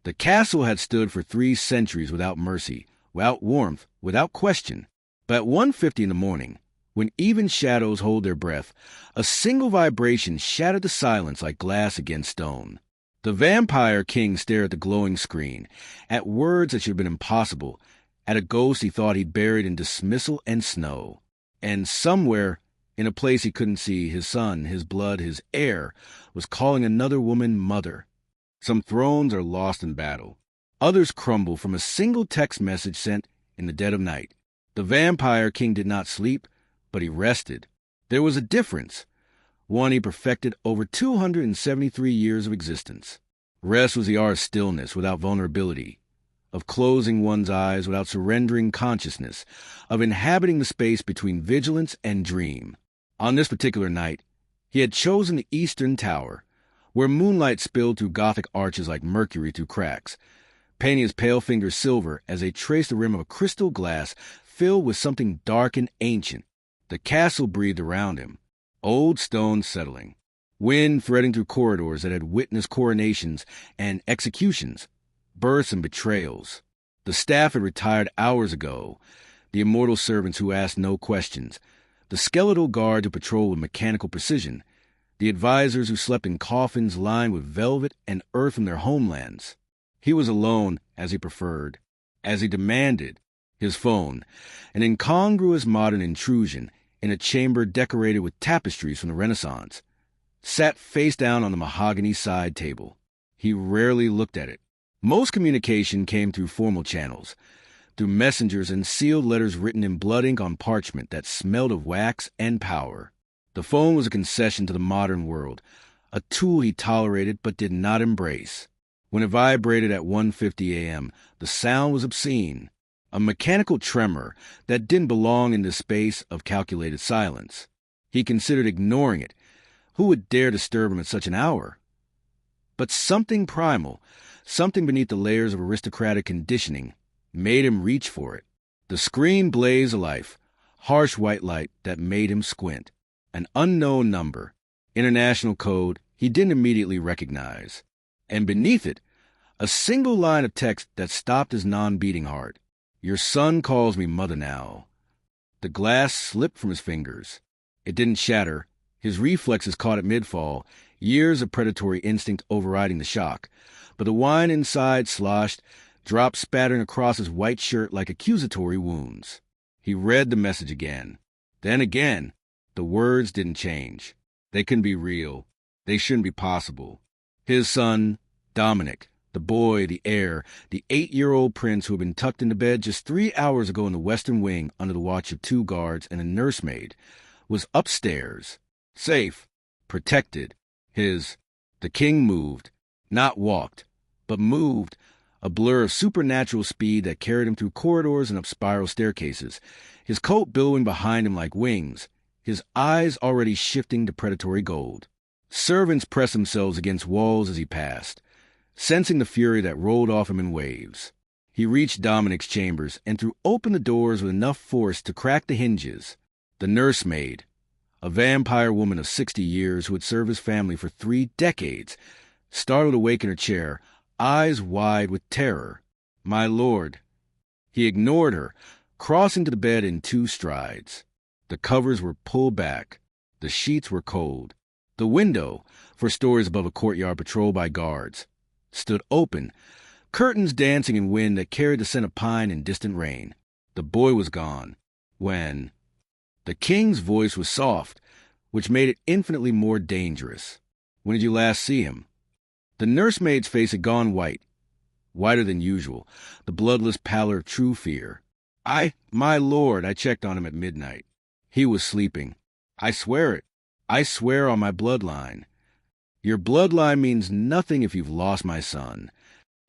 The castle had stood for 3 centuries without mercy, without warmth, without question. But at 1:50 in the morning, when even shadows hold their breath, a single vibration shattered the silence like glass against stone. The vampire king stared at the glowing screen, at words that should have been impossible, at a ghost he thought he'd buried in dismissal and snow. And somewhere, in a place he couldn't see, his son, his blood, his heir, was calling another woman mother. Some thrones are lost in battle. Others crumble from a single text message sent in the dead of night. The vampire king did not sleep, but he rested. There was a difference, one he perfected over 273 years of existence. Rest was the art of stillness without vulnerability, of closing one's eyes without surrendering consciousness, of inhabiting the space between vigilance and dream. On this particular night, he had chosen the Eastern Tower, where moonlight spilled through Gothic arches like mercury through cracks, painting his pale fingers silver as they traced the rim of a crystal glass filled with something dark and ancient. The castle breathed around him, old stone settling, wind threading through corridors that had witnessed coronations and executions, births and betrayals. The staff had retired hours ago, the immortal servants who asked no questions, the skeletal guards who patrolled with mechanical precision, the advisors who slept in coffins lined with velvet and earth from their homelands. He was alone, as he preferred, as he demanded. His phone, an incongruous modern intrusion in a chamber decorated with tapestries from the Renaissance, sat face down on the mahogany side table. He rarely looked at it. Most communication came through formal channels, through messengers and sealed letters written in blood ink on parchment that smelled of wax and power. The phone was a concession to the modern world, a tool he tolerated but did not embrace. When it vibrated at 1:50 a.m., the sound was obscene, a mechanical tremor that didn't belong in the space of calculated silence. He considered ignoring it. Who would dare disturb him at such an hour? But something primal, something beneath the layers of aristocratic conditioning, made him reach for it. The screen blazed alive, harsh white light that made him squint. An unknown number, international code he didn't immediately recognize. And beneath it, a single line of text that stopped his non-beating heart. "Your son calls me mother now." The glass slipped from his fingers. It didn't shatter. His reflexes caught it mid-fall, years of predatory instinct overriding the shock. But the wine inside sloshed, drops spattering across his white shirt like accusatory wounds. He read the message again. Then again. The words didn't change. They couldn't be real. They shouldn't be possible. His son, Dominic, the boy, the heir, the 8-year-old prince who had been tucked into bed just 3 hours ago in the western wing under the watch of 2 guards and a nursemaid, was upstairs, safe, protected. The king moved, not walked, but moved, a blur of supernatural speed that carried him through corridors and up spiral staircases, his coat billowing behind him like wings, his eyes already shifting to predatory gold. Servants pressed themselves against walls as he passed, sensing the fury that rolled off him in waves. He reached Dominic's chambers and threw open the doors with enough force to crack the hinges. The nursemaid, a vampire woman of 60 years who had served his family for 3 decades, startled awake in her chair, eyes wide with terror. "My lord." He ignored her, crossing to the bed in 2 strides. The covers were pulled back. The sheets were cold. The window, for stories above a courtyard patrolled by guards, stood open, curtains dancing in wind that carried the scent of pine and distant rain. The boy was gone. When? The king's voice was soft, which made it infinitely more dangerous. "When did you last see him?" The nursemaid's face had gone white, whiter than usual, the bloodless pallor of true fear. My lord, I checked on him at midnight. He was sleeping. I swear it. I swear on my bloodline." "Your bloodline means nothing if you've lost my son."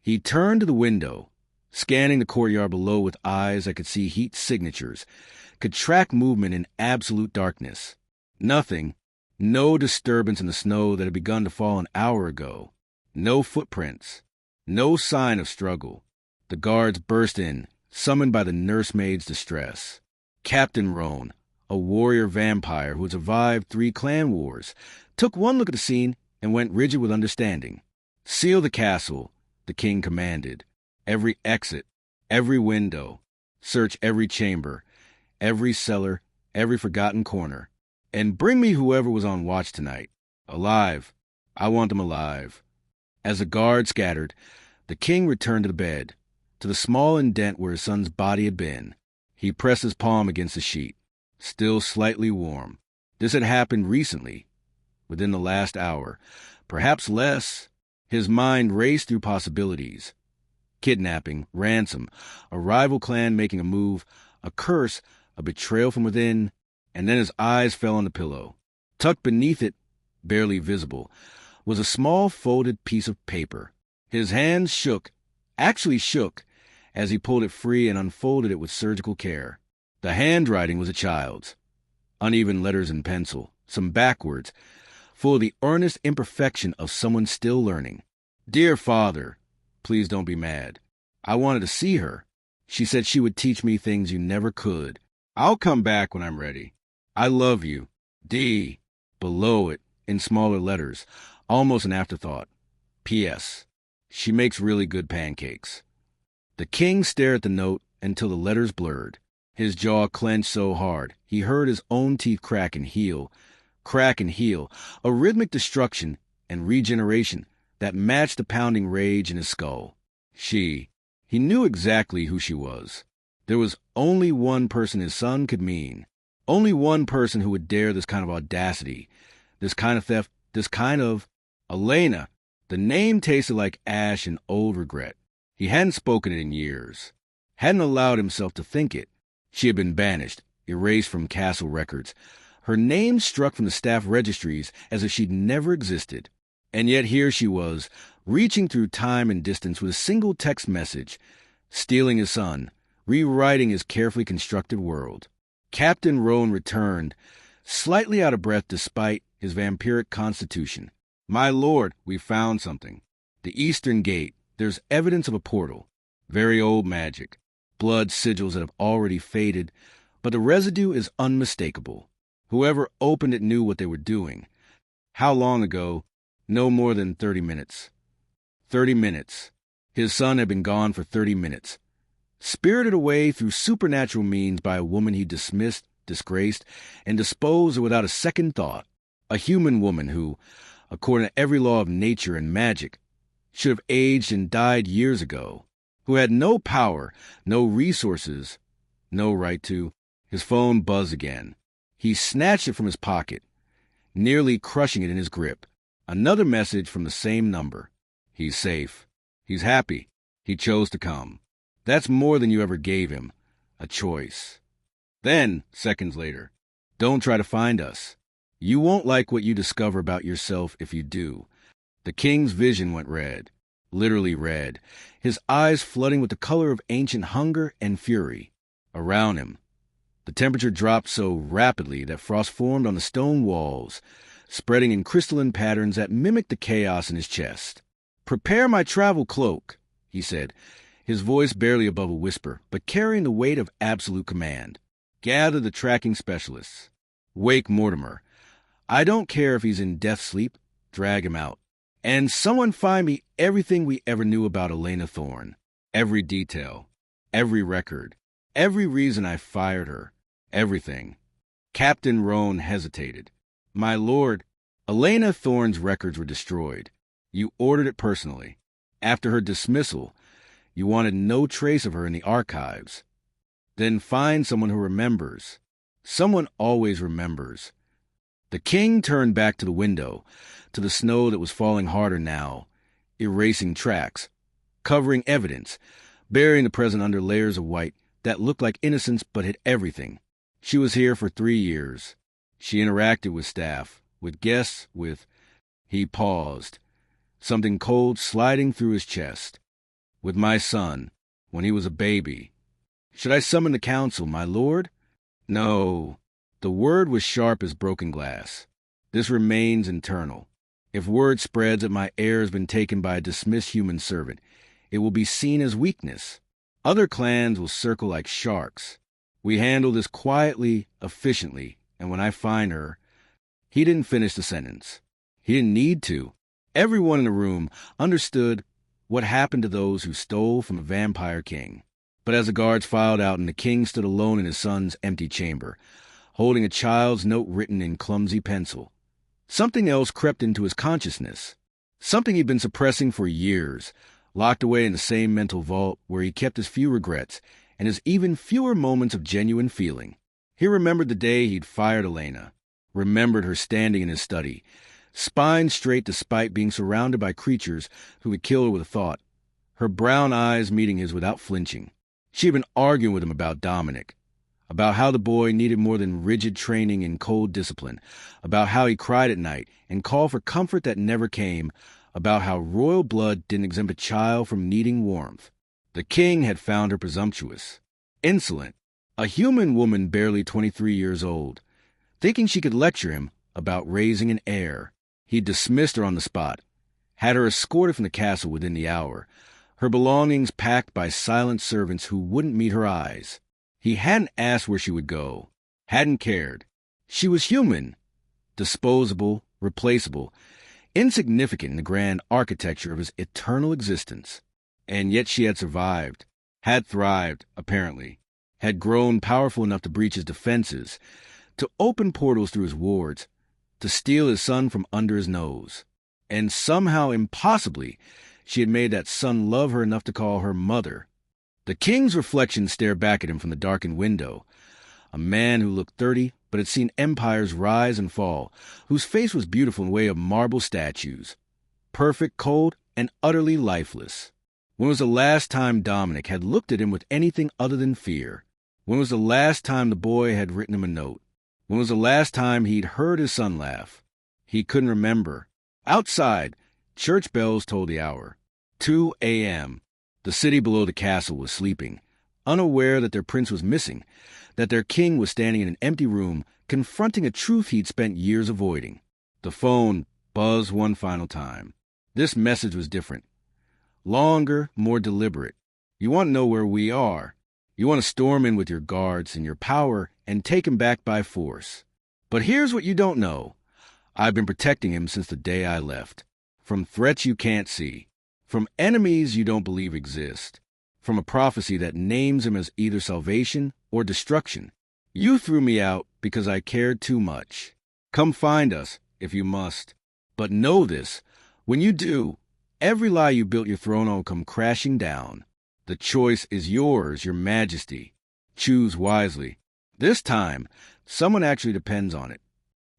He turned to the window, scanning the courtyard below with eyes that could see heat signatures, could track movement in absolute darkness. Nothing. No disturbance in the snow that had begun to fall an hour ago. No footprints. No sign of struggle. The guards burst in, summoned by the nursemaid's distress. Captain Roan, a warrior vampire who had survived 3 clan wars, took one look at the scene and went rigid with understanding. "Seal the castle. the king commanded. Every exit, every window, search every chamber, every cellar, every forgotten corner. And bring me whoever was on watch tonight. Alive. I want them alive. As the guard scattered, the king returned to the bed, to the small indent where his son's body had been. He pressed his palm against the sheet, still slightly warm. This had happened recently, within the last hour, perhaps less. His mind raced through possibilities. Kidnapping, ransom, a rival clan making a move, a curse, a betrayal from within, and then his eyes fell on the pillow. Tucked beneath it, barely visible, was a small folded piece of paper. His hands shook, actually shook, as he pulled it free and unfolded it with surgical care. The handwriting was a child's. Uneven letters in pencil, some backwards, full of the earnest imperfection of someone still learning. Dear Father, please don't be mad. I wanted to see her. She said she would teach me things you never could. I'll come back when I'm ready. I love you. D. Below it, in smaller letters, almost an afterthought. P.S. She makes really good pancakes. The king stared at the note until the letters blurred. His jaw clenched so hard, he heard his own teeth crack and heal, a rhythmic destruction and regeneration that matched the pounding rage in his skull. She. He knew exactly who she was. There was only one person his son could mean. Only one person who would dare this kind of audacity, this kind of theft, this kind of... Elena. The name tasted like ash and old regret. He hadn't spoken it in years. Hadn't allowed himself to think it. She had been banished, erased from castle records. Her name struck from the staff registries as if she'd never existed. And yet here she was, reaching through time and distance with a single text message, stealing his son, rewriting his carefully constructed world. Captain Roan returned, slightly out of breath despite his vampiric constitution. My lord, we found something. The eastern gate. There's evidence of a portal. Very old magic. Blood sigils that have already faded, but the residue is unmistakable. Whoever opened it knew what they were doing. How long ago? No more than 30 minutes. 30 minutes. His son had been gone for 30 minutes. Spirited away through supernatural means by a woman he dismissed, disgraced, and disposed of without a second thought. A human woman who, according to every law of nature and magic, should have aged and died years ago, who had no power, no resources, no right to. His phone buzzed again. He snatched it from his pocket, nearly crushing it in his grip. Another message from the same number. He's safe. He's happy. He chose to come. That's more than you ever gave him. A choice. Then, seconds later, don't try to find us. You won't like what you discover about yourself if you do. The king's vision went red. Literally red. His eyes flooding with the color of ancient hunger and fury. Around him, the temperature dropped so rapidly that frost formed on the stone walls, spreading in crystalline patterns that mimicked the chaos in his chest. Prepare my travel cloak, he said, his voice barely above a whisper, but carrying the weight of absolute command. Gather the tracking specialists. Wake Mortimer. I don't care if he's in death sleep. Drag him out. And someone find me everything we ever knew about Elena Thorne. Every detail. Every record. Every reason I fired her. Everything. Captain Roan hesitated. My lord, Elena Thorne's records were destroyed. You ordered it personally. After her dismissal, you wanted no trace of her in the archives. Then find someone who remembers. Someone always remembers. The king turned back to the window, to the snow that was falling harder now, erasing tracks, covering evidence, burying the present under layers of white that looked like innocence but hid everything. She was here for 3 years. She interacted with staff, with guests, with... He paused, something cold sliding through his chest. With my son, when he was a baby. Should I summon the council, my lord? No. The word was sharp as broken glass. This remains internal. If word spreads that my heir has been taken by a dismissed human servant, it will be seen as weakness. Other clans will circle like sharks. We handle this quietly, efficiently, and when I find her... He didn't finish the sentence. He didn't need to. Everyone in the room understood What happened to those who stole from the vampire king? But as the guards filed out and the king stood alone in his son's empty chamber, holding a child's note written in clumsy pencil, something else crept into his consciousness. Something he'd been suppressing for years, locked away in the same mental vault where he kept his few regrets and his even fewer moments of genuine feeling. He remembered the day he'd fired Elena, remembered her standing in his study, spine straight despite being surrounded by creatures who would kill her with a thought, her brown eyes meeting his without flinching. She had been arguing with him about Dominic, about how the boy needed more than rigid training and cold discipline, about how he cried at night and called for comfort that never came, about how royal blood didn't exempt a child from needing warmth. The king had found her presumptuous, insolent, a human woman barely 23 years old. Thinking she could lecture him about raising an heir, he dismissed her on the spot, had her escorted from the castle within the hour, her belongings packed by silent servants who wouldn't meet her eyes. He hadn't asked where she would go, hadn't cared. She was human, disposable, replaceable, insignificant in the grand architecture of his eternal existence. And yet she had survived, had thrived, apparently, had grown powerful enough to breach his defenses, to open portals through his wards, to steal his son from under his nose. And somehow, impossibly, she had made that son love her enough to call her mother. The king's reflection stared back at him from the darkened window, a man who looked 30 but had seen empires rise and fall, whose face was beautiful in the way of marble statues, perfect, cold, and utterly lifeless. When was the last time Dominic had looked at him with anything other than fear? When was the last time the boy had written him a note? When was the last time he'd heard his son laugh? He couldn't remember. Outside, church bells told the hour. 2 a.m. The city below the castle was sleeping, unaware that their prince was missing, that their king was standing in an empty room, confronting a truth he'd spent years avoiding. The phone buzzed one final time. This message was different. Longer, more deliberate. You want to know where we are. You want to storm in with your guards and your power and take him back by force. But here's what you don't know. I've been protecting him since the day I left. From threats you can't see. From enemies you don't believe exist. From a prophecy that names him as either salvation or destruction. You threw me out because I cared too much. Come find us, if you must. But know this, when you do, every lie you built your throne on will come crashing down. The choice is yours, your majesty. Choose wisely. This time, someone actually depends on it.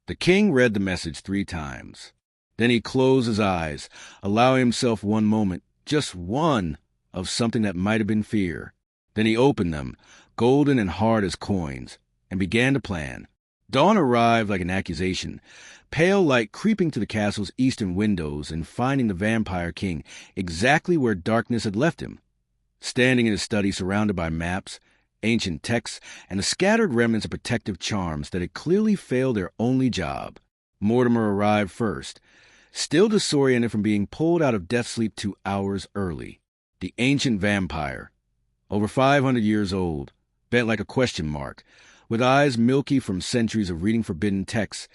The king read the message 3 times. Then he closed his eyes, allowing himself one moment, just one, of something that might have been fear. Then he opened them, golden and hard as coins, and began to plan. Dawn arrived like an accusation, pale light creeping to the castle's eastern windows and finding the vampire king exactly where darkness had left him, standing in his study surrounded by maps, ancient texts, and the scattered remnants of protective charms that had clearly failed their only job. Mortimer arrived first, still disoriented from being pulled out of death sleep 2 hours early. The ancient vampire, over 500 years old, bent like a question mark, with eyes milky from centuries of reading forbidden texts,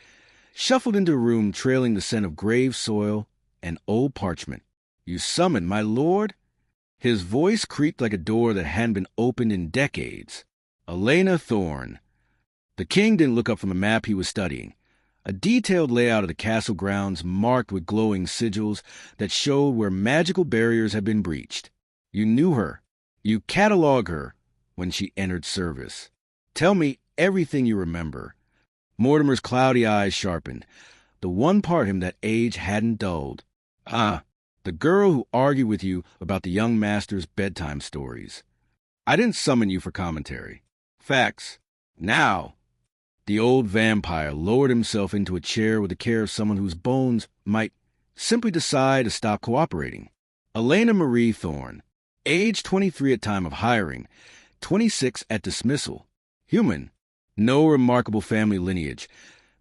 shuffled into a room trailing the scent of grave soil and old parchment. "You summoned my lord?" His voice creaked like a door that hadn't been opened in decades. Elena Thorne. The king didn't look up from the map he was studying. A detailed layout of the castle grounds marked with glowing sigils that showed where magical barriers had been breached. You knew her. You cataloged her when she entered service. Tell me everything you remember. Mortimer's cloudy eyes sharpened, the one part of him that age hadn't dulled. The girl who argued with you about the young master's bedtime stories. I didn't summon you for commentary. Facts. Now. The old vampire lowered himself into a chair with the care of someone whose bones might simply decide to stop cooperating. Elena Marie Thorne, age 23 at time of hiring, 26 at dismissal. Human, no remarkable family lineage.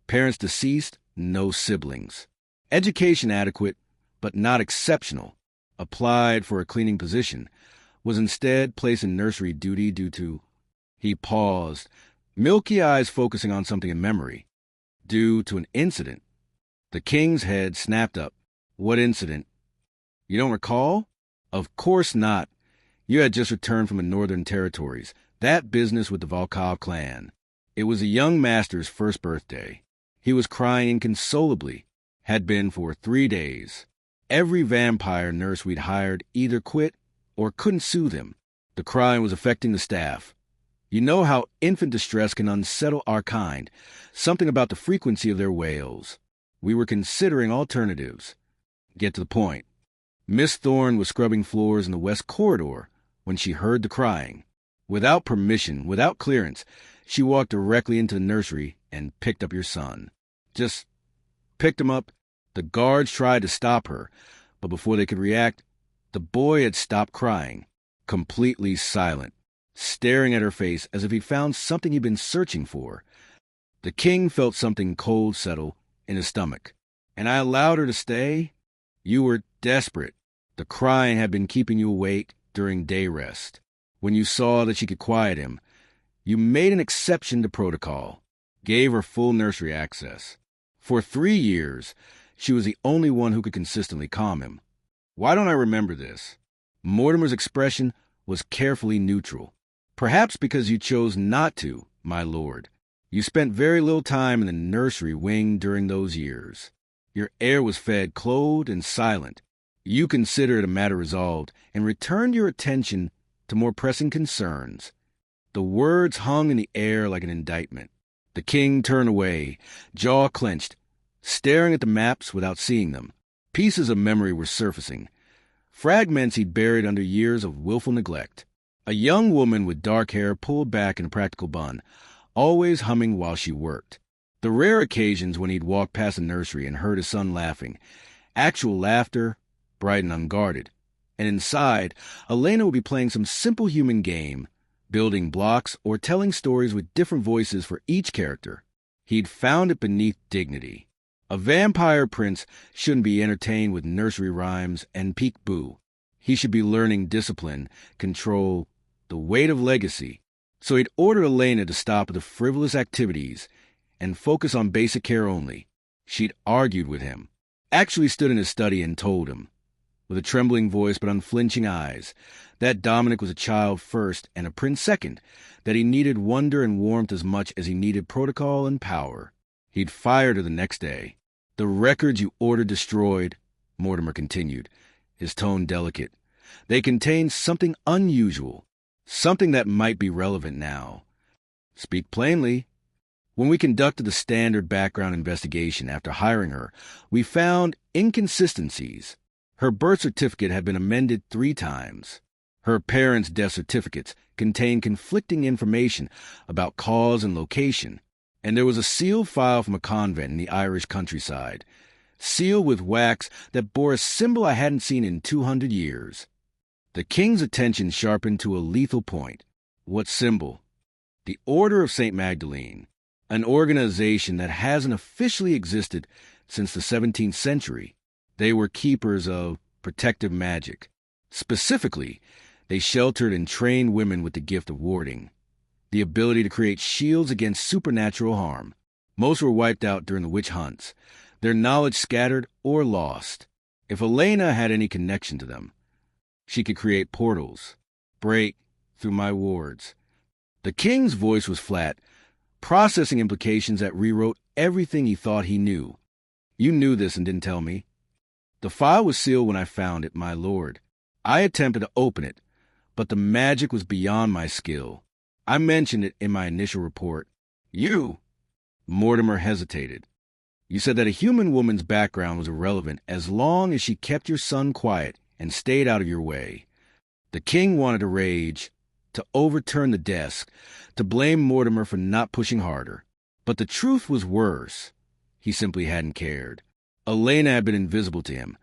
Parents deceased, no siblings. Education adequate, but not exceptional. Applied for a cleaning position. Was instead placed in nursery duty due to... He paused, milky eyes focusing on something in memory. Due to an incident. The king's head snapped up. What incident? You don't recall? Of course not. You had just returned from the Northern Territories, that business with the Volkov clan. It was a young master's first birthday. He was crying inconsolably, had been for 3 days. Every vampire nurse we'd hired either quit or couldn't soothe him. The crying was affecting the staff. You know how infant distress can unsettle our kind, something about the frequency of their wails. We were considering alternatives. Get to the point. Miss Thorne was scrubbing floors in the west corridor when she heard the crying. Without permission, without clearance, she walked directly into the nursery and picked up your son. Just picked him up. The guards tried to stop her, but before they could react, the boy had stopped crying, completely silent, staring at her face as if he'd found something he'd been searching for. The king felt something cold settle in his stomach. And I allowed her to stay? You were desperate. The crying had been keeping you awake during day rest. When you saw that she could quiet him, you made an exception to protocol, gave her full nursery access. For 3 years, she was the only one who could consistently calm him. Why don't I remember this? Mortimer's expression was carefully neutral. Perhaps because you chose not to, my lord. You spent very little time in the nursery wing during those years. Your heir was fed, clothed, and silent. You considered a matter resolved and returned your attention to more pressing concerns. The words hung in the air like an indictment. The king turned away, jaw clenched, staring at the maps without seeing them. Pieces of memory were surfacing, fragments he'd buried under years of willful neglect. A young woman with dark hair pulled back in a practical bun, always humming while she worked. The rare occasions when he'd walked past the nursery and heard his son laughing, actual laughter, bright and unguarded. And inside, Elena would be playing some simple human game, building blocks or telling stories with different voices for each character. He'd found it beneath dignity. A vampire prince shouldn't be entertained with nursery rhymes and peek-boo. He should be learning discipline, control, the weight of legacy. So he'd ordered Elena to stop the frivolous activities and focus on basic care only. She'd argued with him, actually stood in his study and told him, with a trembling voice but unflinching eyes, that Dominic was a child first and a prince second, that he needed wonder and warmth as much as he needed protocol and power. He'd fired her the next day. The records you ordered destroyed, Mortimer continued, his tone delicate. They contained something unusual, something that might be relevant now. Speak plainly. When we conducted the standard background investigation after hiring her, we found inconsistencies. Her birth certificate had been amended 3 times. Her parents' death certificates contained conflicting information about cause and location. And there was a sealed file from a convent in the Irish countryside, sealed with wax that bore a symbol I hadn't seen in 200 years. The king's attention sharpened to a lethal point. What symbol? The Order of St. Magdalene, an organization that hasn't officially existed since the 17th century. They were keepers of protective magic. Specifically, they sheltered and trained women with the gift of warding, the ability to create shields against supernatural harm. Most were wiped out during the witch hunts, their knowledge scattered or lost. If Elena had any connection to them, she could create portals, break through my wards. The king's voice was flat, processing implications that rewrote everything he thought he knew. You knew this and didn't tell me. The file was sealed when I found it, my lord. I attempted to open it, but the magic was beyond my skill. I mentioned it in my initial report. You! Mortimer hesitated. You said that a human woman's background was irrelevant as long as she kept your son quiet and stayed out of your way. The king wanted to rage, to overturn the desk, to blame Mortimer for not pushing harder. But the truth was worse. He simply hadn't cared. Elena had been invisible to him,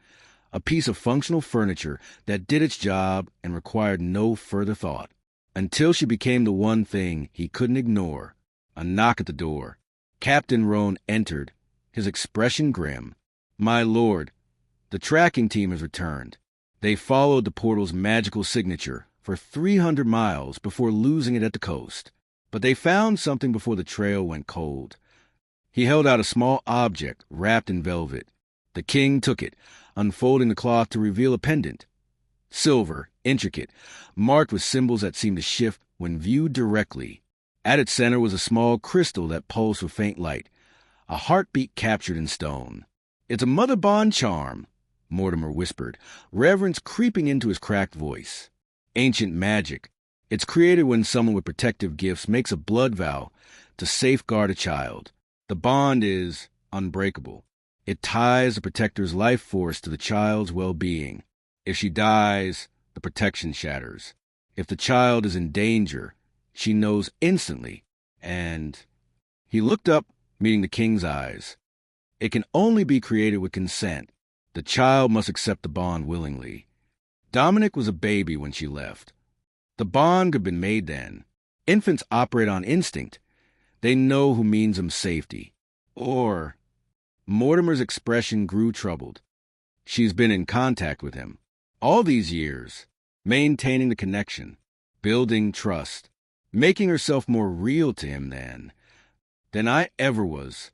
a piece of functional furniture that did its job and required no further thought, until she became the one thing he couldn't ignore. A knock at the door. Captain Roan entered, his expression grim. My lord, the tracking team has returned. They followed the portal's magical signature for 300 miles before losing it at the coast. But they found something before the trail went cold. He held out a small object wrapped in velvet. The king took it, unfolding the cloth to reveal a pendant. silver, intricate, marked with symbols that seemed to shift when viewed directly. At its center was a small crystal that pulsed with faint light, a heartbeat captured in stone. "It's a mother bond charm," Mortimer whispered, reverence creeping into his cracked voice. "Ancient magic. It's created when someone with protective gifts makes a blood vow to safeguard a child. The bond is unbreakable. It ties the protector's life force to the child's well-being. If she dies, the protection shatters. If the child is in danger, she knows instantly." And he looked up, meeting the king's eyes. "It can only be created with consent. The child must accept the bond willingly. Dominic was a baby when she left. The bond could have been made then. Infants operate on instinct. They know who means them safety. Or..." Mortimer's expression grew troubled. "She's been in contact with him. All these years, maintaining the connection, building trust, making herself more real to him than I ever was."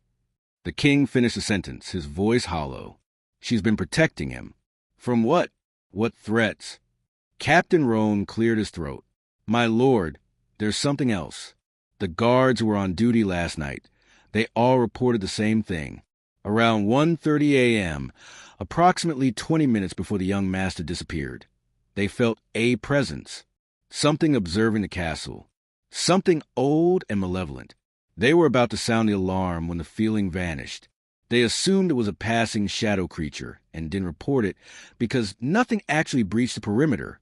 The king finished the sentence, his voice hollow. "She's been protecting him. From what? What threats?" Captain Roan cleared his throat. "My lord, there's something else. The guards who were on duty last night. They all reported the same thing. Around 1:30 a.m., approximately 20 minutes before the young master disappeared, they felt a presence, something observing the castle, something old and malevolent. They were about to sound the alarm when the feeling vanished. They assumed it was a passing shadow creature and didn't report it because nothing actually breached the perimeter.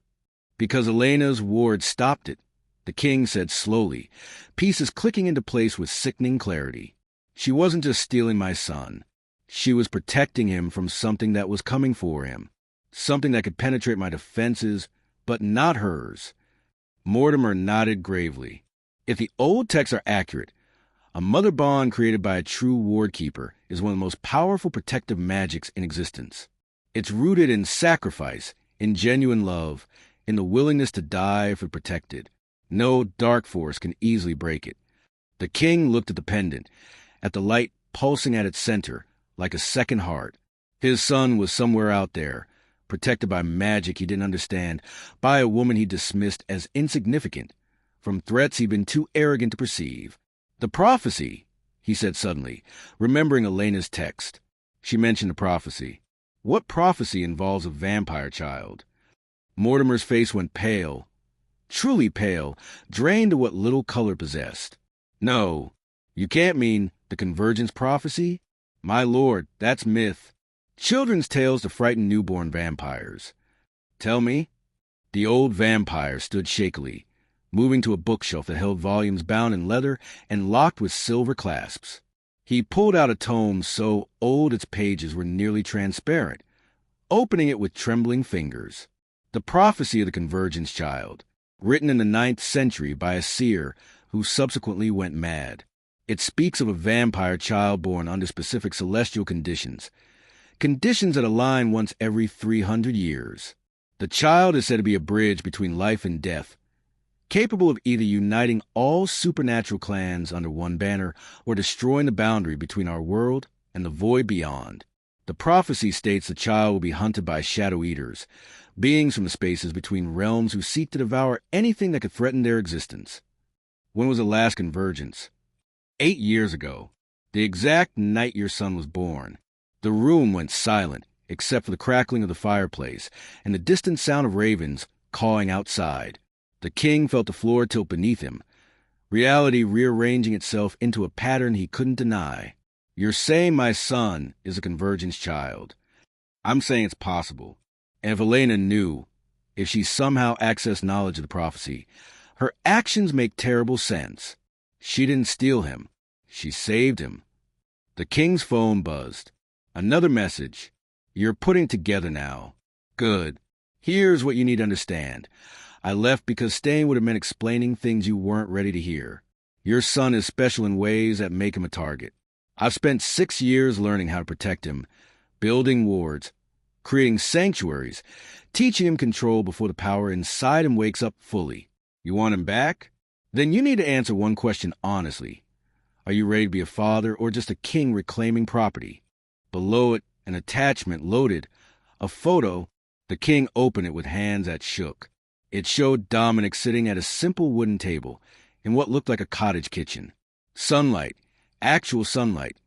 Because Elena's ward stopped it," the king said slowly, pieces clicking into place with sickening clarity. "She wasn't just stealing my son. She was protecting him from something that was coming for him, something that could penetrate my defenses, but not hers." Mortimer nodded gravely. "If the old texts are accurate, a mother bond created by a true ward keeper is one of the most powerful protective magics in existence. It's rooted in sacrifice, in genuine love, in the willingness to die for the protected. No dark force can easily break it." The king looked at the pendant, at the light pulsing at its center, like a second heart. His son was somewhere out there, protected by magic he didn't understand, by a woman he dismissed as insignificant, from threats he'd been too arrogant to perceive. "The prophecy," he said suddenly, remembering Elena's text. She mentioned the prophecy. "What prophecy involves a vampire child?" Mortimer's face went pale, truly pale, drained to what little color possessed. "No, you can't mean the convergence prophecy? My lord, that's myth. Children's tales to frighten newborn vampires." "Tell me." The old vampire stood shakily, moving to a bookshelf that held volumes bound in leather and locked with silver clasps. He pulled out a tome so old its pages were nearly transparent, opening it with trembling fingers. "The prophecy of the convergence child, written in the 9th century by a seer who subsequently went mad. It speaks of a vampire child born under specific celestial conditions that align once every 300 years. The child is said to be a bridge between life and death, capable of either uniting all supernatural clans under one banner or destroying the boundary between our world and the void beyond. The prophecy states the child will be hunted by shadow eaters, beings from the spaces between realms who seek to devour anything that could threaten their existence." "When was the last convergence?" 8 years ago, the exact night your son was born. The room went silent, except for the crackling of the fireplace and the distant sound of ravens cawing outside. The king felt the floor tilt beneath him, reality rearranging itself into a pattern he couldn't deny. "You're saying my son is a convergence child. I'm saying it's possible. And if Elena knew, if she somehow accessed knowledge of the prophecy, her actions make terrible sense. She didn't steal him. She saved him." The king's phone buzzed. "Another message. You're putting together now. Good. Here's what you need to understand. I left because staying would have meant explaining things you weren't ready to hear. Your son is special in ways that make him a target. I've spent 6 years learning how to protect him, building wards, creating sanctuaries, teaching him control before the power inside him wakes up fully. You want him back? Then you need to answer one question honestly. Are you ready to be a father or just a king reclaiming property? Below it, an attachment loaded, a photo The king opened it with hands that shook. It showed Dominic sitting at a simple wooden table in what looked like a cottage kitchen. Sunlight, actual sunlight,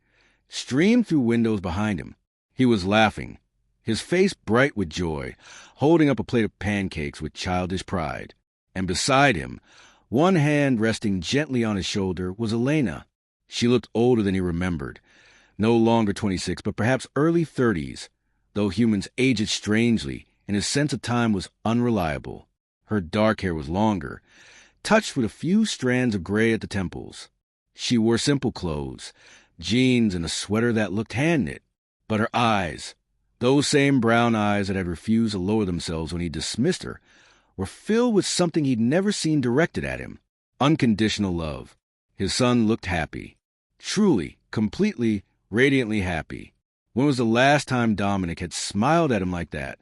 streamed through windows behind him. He was laughing, his face bright with joy, holding up a plate of pancakes with childish pride. And beside him, one hand resting gently on his shoulder, was Elena. She looked older than he remembered, no longer 26, but perhaps early 30s, though humans aged strangely, and his sense of time was unreliable. Her dark hair was longer, touched with a few strands of gray at the temples. She wore simple clothes, jeans and a sweater that looked hand-knit. But her eyes, those same brown eyes that had refused to lower themselves when he dismissed her, were filled with something he'd never seen directed at him. Unconditional love. His son looked happy. Truly, completely, radiantly happy. When was the last time Dominic had smiled at him like that?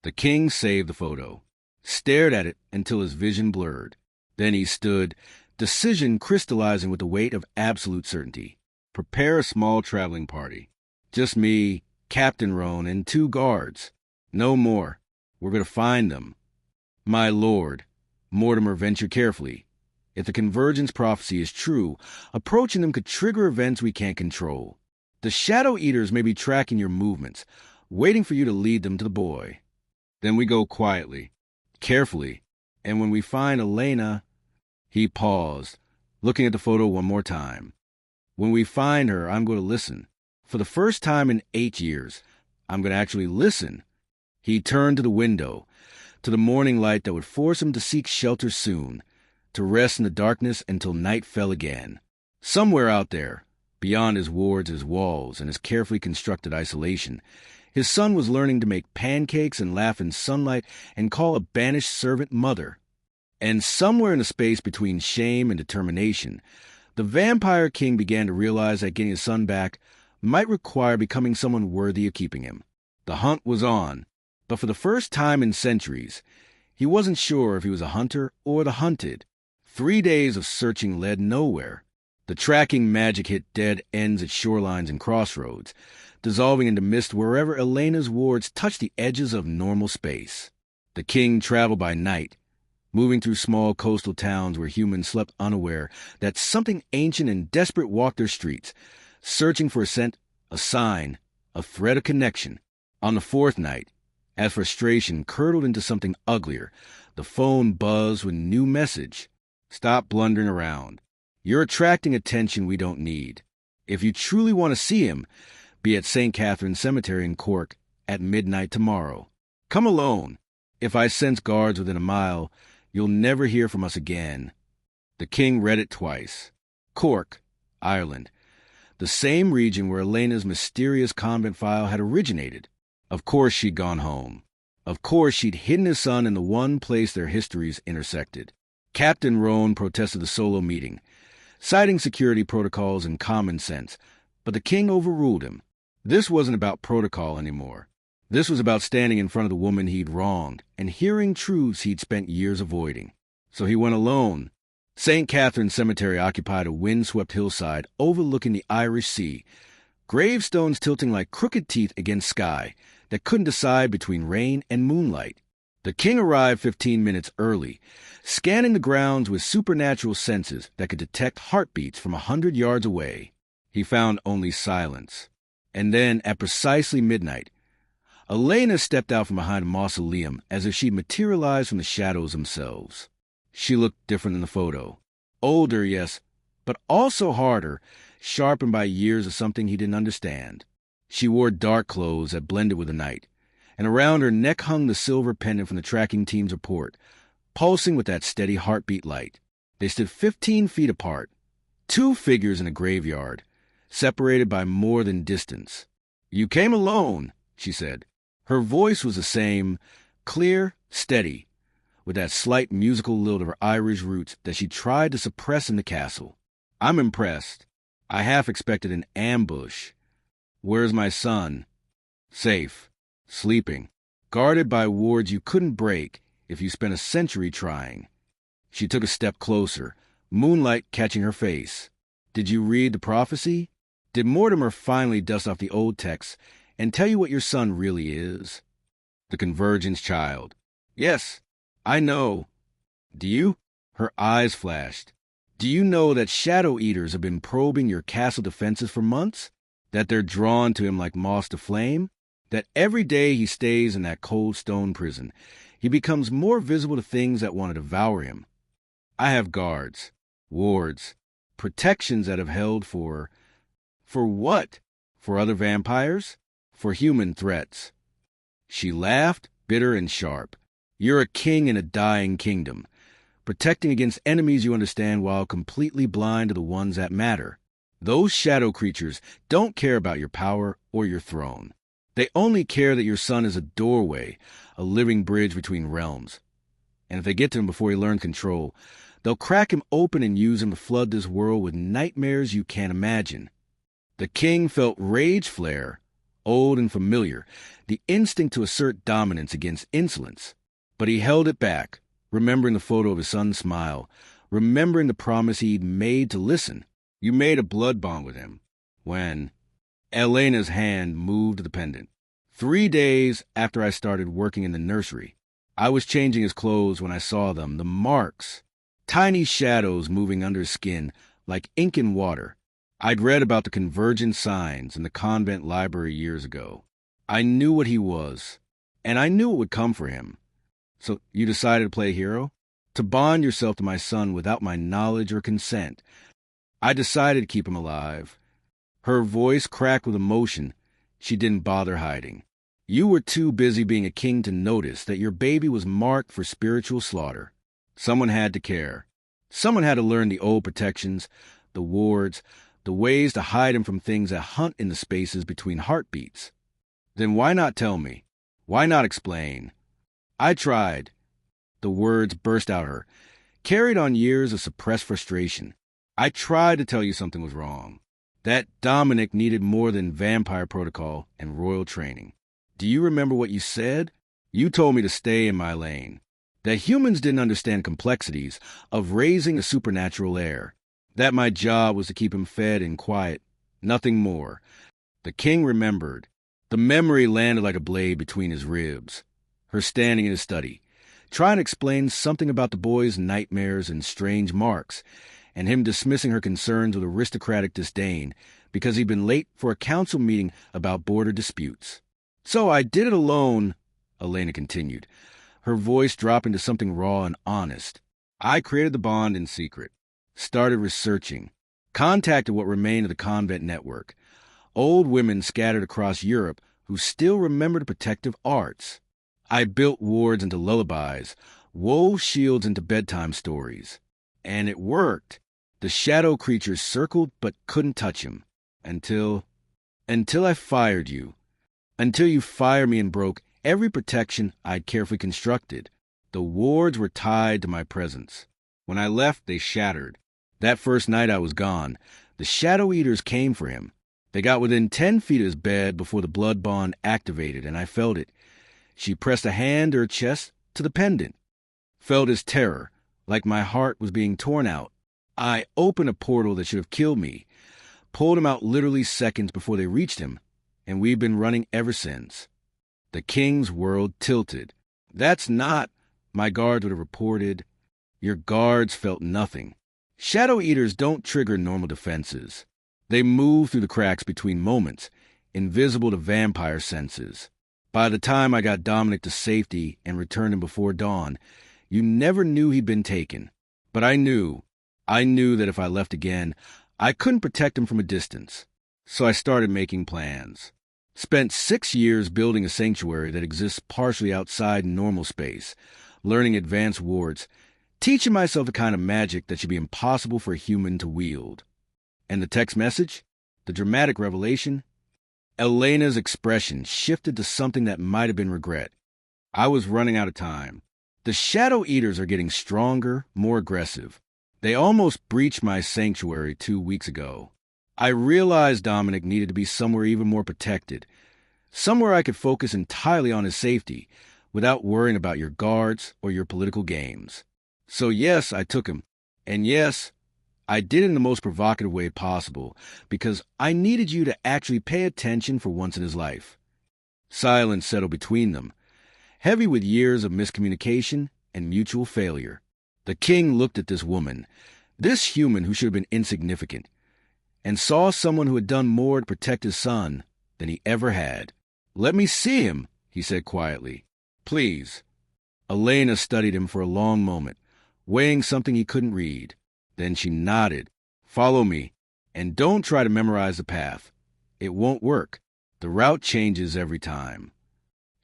The king saved the photo, stared at it until his vision blurred. Then he stood, decision crystallizing with the weight of absolute certainty. Prepare a small traveling party. Just me, Captain Roan, and 2 guards. No more. We're going to find them. My lord, Mortimer ventured carefully. If the convergence prophecy is true, approaching them could trigger events we can't control. The Shadow Eaters may be tracking your movements, waiting for you to lead them to the boy. Then we go quietly, carefully, and when we find Elena... He paused, looking at the photo one more time. When we find her, I'm going to listen. For the first time in 8 years, I'm going to actually listen. He turned to the window, to the morning light that would force him to seek shelter soon, to rest in the darkness until night fell again. Somewhere out there, beyond his wards, his walls, and his carefully constructed isolation, his son was learning to make pancakes and laugh in sunlight and call a banished servant mother. And somewhere in the space between shame and determination, the vampire king began to realize that getting his son back might require becoming someone worthy of keeping him. The hunt was on, but for the first time in centuries, he wasn't sure if he was a hunter or the hunted. 3 days of searching led nowhere. The tracking magic hit dead ends at shorelines and crossroads, dissolving into mist wherever Elena's wards touched the edges of normal space. The king traveled by night, moving through small coastal towns where humans slept unaware that something ancient and desperate walked their streets, searching for a scent, a sign, a thread of connection. On the 4th night, as frustration curdled into something uglier, the phone buzzed with a new message. Stop blundering around. You're attracting attention we don't need. If you truly want to see him, be at St. Catherine's Cemetery in Cork at midnight tomorrow. Come alone. If I sense guards within a mile, you'll never hear from us again. The king read it twice. Cork, Ireland, the same region where Elena's mysterious convent file had originated. Of course she'd gone home. Of course she'd hidden his son in the one place their histories intersected. Captain Roan protested the solo meeting, citing security protocols and common sense, but the king overruled him. This wasn't about protocol anymore. This was about standing in front of the woman he'd wronged and hearing truths he'd spent years avoiding. So he went alone. St. Catherine's Cemetery occupied a wind-swept hillside overlooking the Irish Sea, gravestones tilting like crooked teeth against sky that couldn't decide between rain and moonlight. The king arrived 15 minutes early, scanning the grounds with supernatural senses that could detect heartbeats from 100 yards away. He found only silence. And then, at precisely midnight, Elena stepped out from behind a mausoleum as if she'd materialized from the shadows themselves. She looked different in the photo. Older, yes, but also harder, sharpened by years of something he didn't understand. She wore dark clothes that blended with the night, and around her neck hung the silver pendant from the tracking team's report, pulsing with that steady heartbeat light. They stood 15 feet apart, 2 figures in a graveyard, separated by more than distance. "You came alone," she said. Her voice was the same, clear, steady, with that slight musical lilt of her Irish roots that she tried to suppress in the castle. "I'm impressed. I half expected an ambush. Where's my son?" "Safe. Sleeping. Guarded by wards you couldn't break if you spent a century trying." She took a step closer, moonlight catching her face. "Did you read the prophecy? Did Mortimer finally dust off the old texts and tell you what your son really is?" The Convergence Child. Yes, I know. Do you? Her eyes flashed. Do you know that shadow eaters have been probing your castle defenses for months? That they're drawn to him like moths to flame? That every day he stays in that cold stone prison, he becomes more visible to things that want to devour him? I have guards, wards, protections that have held for what? For other vampires? For human threats. She laughed, bitter and sharp. You're a king in a dying kingdom, protecting against enemies you understand while completely blind to the ones that matter. Those shadow creatures don't care about your power or your throne. They only care that your son is a doorway, a living bridge between realms. And if they get to him before he learns control, they'll crack him open and use him to flood this world with nightmares you can't imagine. The king felt rage flare, old and familiar, the instinct to assert dominance against insolence. But he held it back, remembering the photo of his son's smile, remembering the promise he'd made to listen. You made a blood bond with him. When Elena's hand moved to the pendant. 3 days after I started working in the nursery, I was changing his clothes when I saw them, the marks, tiny shadows moving under his skin like ink in water. I'd read about the convergent signs in the convent library years ago. I knew what he was, and I knew it would come for him. So you decided to play hero? To bond yourself to my son without my knowledge or consent. I decided to keep him alive. Her voice cracked with emotion she didn't bother hiding. You were too busy being a king to notice that your baby was marked for spiritual slaughter. Someone had to care. Someone had to learn the old protections, the wards, the ways to hide him from things that hunt in the spaces between heartbeats. Then why not tell me? Why not explain? I tried. The words burst out her, carried on years of suppressed frustration. I tried to tell you something was wrong. That Dominic needed more than vampire protocol and royal training. Do you remember what you said? You told me to stay in my lane. That humans didn't understand complexities of raising a supernatural heir. That my job was to keep him fed and quiet, nothing more. The king remembered. The memory landed like a blade between his ribs. Her standing in his study, trying to explain something about the boy's nightmares and strange marks, and him dismissing her concerns with aristocratic disdain because he'd been late for a council meeting about border disputes. So I did it alone, Elena continued, her voice dropping to something raw and honest. I created the bond in secret, started researching, contacted what remained of the convent network, old women scattered across Europe who still remembered the protective arts. I built wards into lullabies, wove shields into bedtime stories. And it worked. The shadow creatures circled but couldn't touch him. Until I fired you. Until you fired me and broke every protection I'd carefully constructed. The wards were tied to my presence. When I left, they shattered. That first night I was gone, the shadow eaters came for him. They got within 10 feet of his bed before the blood bond activated, and I felt it. She pressed a hand to her chest to the pendant. Felt his terror, like my heart was being torn out. I opened a portal that should have killed me, pulled him out literally seconds before they reached him, and we've been running ever since. The king's world tilted. That's not, my guards would have reported. Your guards felt nothing. Shadow eaters don't trigger normal defenses. They move through the cracks between moments, invisible to vampire senses. By the time I got Dominic to safety and returned him before dawn, you never knew he'd been taken. But I knew that if I left again, I couldn't protect him from a distance. So I started making plans. Spent 6 years building a sanctuary that exists partially outside normal space, learning advanced wards, teaching myself a kind of magic that should be impossible for a human to wield. And the text message? The dramatic revelation? Elena's expression shifted to something that might have been regret. I was running out of time. The shadow eaters are getting stronger, more aggressive. They almost breached my sanctuary 2 weeks ago. I realized Dominic needed to be somewhere even more protected, somewhere I could focus entirely on his safety without worrying about your guards or your political games. So yes, I took him. And yes, I did it in the most provocative way possible because I needed you to actually pay attention for once in his life. Silence settled between them. heavy with years of miscommunication and mutual failure. The king looked at this woman, this human who should have been insignificant, and saw someone who had done more to protect his son than he ever had. "Let me see him," he said quietly. "Please." Elena studied him for a long moment, weighing something he couldn't read. Then she nodded. "Follow me, and don't try to memorize the path. It won't work. The route changes every time."